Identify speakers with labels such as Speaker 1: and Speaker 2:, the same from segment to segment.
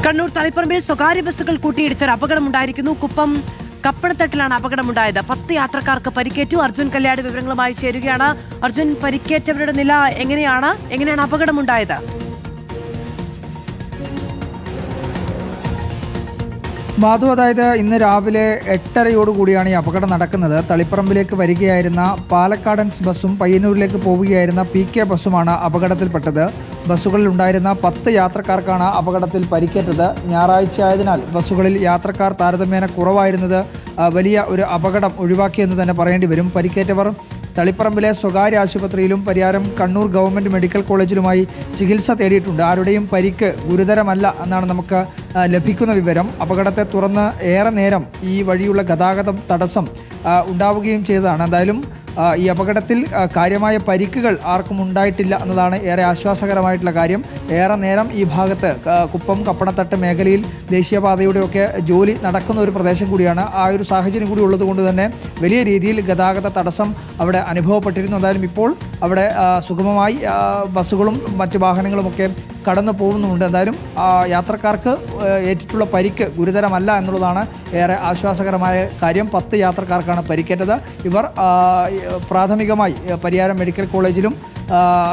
Speaker 1: കണ്ണൂർ തളിപ്പറമ്പിൽ സ്വകാര്യ ബസ്സുകൾ കൂട്ടിയിടിച്ചൊരു അപകടമുണ്ടായിരിക്കുന്നു. കുപ്പം കപ്പണത്തട്ടിലാണ് അപകടമുണ്ടായത്. 10 യാത്രക്കാർക്ക് പരിക്കേറ്റു. അർജുൻ കല്യാട് വിവരങ്ങളുമായി ചേരുകയാണ്. അർജുൻ, പരിക്കേറ്റവരുടെ നില എങ്ങനെയാണ് അപകടമുണ്ടായത്?
Speaker 2: മാധു, അതായത് ഇന്ന് രാവിലെ 8:30യോടുകൂടിയാണ് ഈ അപകടം നടക്കുന്നത്. തളിപ്പറമ്പിലേക്ക് വരികയായിരുന്ന പാലക്കാടൻസ് ബസ്സും പയ്യന്നൂരിലേക്ക് പോവുകയായിരുന്ന PK ബസ്സുമാണ് അപകടത്തിൽപ്പെട്ടത്. ബസ്സുകളിൽ ഉണ്ടായിരുന്ന 10 യാത്രക്കാർക്കാണ് അപകടത്തിൽ പരിക്കേറ്റത്. ഞായറാഴ്ച ആയതിനാൽ ബസ്സുകളിൽ യാത്രക്കാർ താരതമ്യേന കുറവായിരുന്നത് വലിയ ഒരു അപകടം ഒഴിവാക്കിയെന്ന് തന്നെ പറയേണ്ടി വരും. പരിക്കേറ്റവർ തളിപ്പറമ്പിലെ സ്വകാര്യ ആശുപത്രിയിലും പരിയാരം കണ്ണൂർ ഗവൺമെൻറ് മെഡിക്കൽ കോളേജിലുമായി ചികിത്സ തേടിയിട്ടുണ്ട്. ആരുടെയും പരിക്ക് ഗുരുതരമല്ല എന്നാണ് നമുക്ക് ലഭിക്കുന്ന വിവരം. അപകടത്തെ തുടർന്ന് ഏറെ നേരം ഈ വഴിയുള്ള ഗതാഗതം തടസ്സം ഉണ്ടാവുകയും ചെയ്തതാണ്. എന്തായാലും ഈ അപകടത്തിൽ കാര്യമായ പരിക്കുകൾ ആർക്കും ഉണ്ടായിട്ടില്ല എന്നതാണ് ഏറെ ആശ്വാസകരമായിട്ടുള്ള കാര്യം. ഏറെ നേരം ഈ ഭാഗത്ത് കുപ്പം കപ്പണത്തട്ട് മേഖലയിൽ ദേശീയപാതയുടെയൊക്കെ ജോലി നടക്കുന്ന ഒരു പ്രദേശം കൂടിയാണ്. ആ ഒരു സാഹചര്യം കൂടി ഉള്ളതുകൊണ്ട് തന്നെ വലിയ രീതിയിൽ ഗതാഗത തടസ്സം അവിടെ അനുഭവപ്പെട്ടിരുന്നു. എന്തായാലും ഇപ്പോൾ അവിടെ സുഗമമായി ബസ്സുകളും മറ്റ് വാഹനങ്ങളുമൊക്കെ കടന്നു പോകുന്നുമുണ്ട്. എന്തായാലും യാത്രക്കാർക്ക് ഏറ്റിട്ടുള്ള പരിക്ക് ഗുരുതരമല്ല എന്നുള്ളതാണ് ഏറെ ആശ്വാസകരമായ കാര്യം. 10 യാത്രക്കാർക്കാണ് പരിക്കേറ്റത്. ഇവർ പ്രാഥമികമായി പരിയാരം മെഡിക്കൽ കോളേജിലും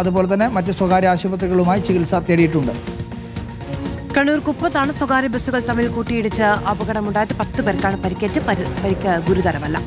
Speaker 2: അതുപോലെ തന്നെ മറ്റ് സ്വകാര്യ ആശുപത്രികളുമായി ചികിത്സ തേടിയിട്ടുണ്ട്.
Speaker 1: കണ്ണൂർ കുപ്പത്താണ് സ്വകാര്യ ബസ്സുകൾ തമ്മിൽ കൂട്ടിയിടിച്ച് അപകടമുണ്ടായത്. 10 പേർക്കാണ് പരിക്കേറ്റ്. പരിക്ക് ഗുരുതരമല്ല.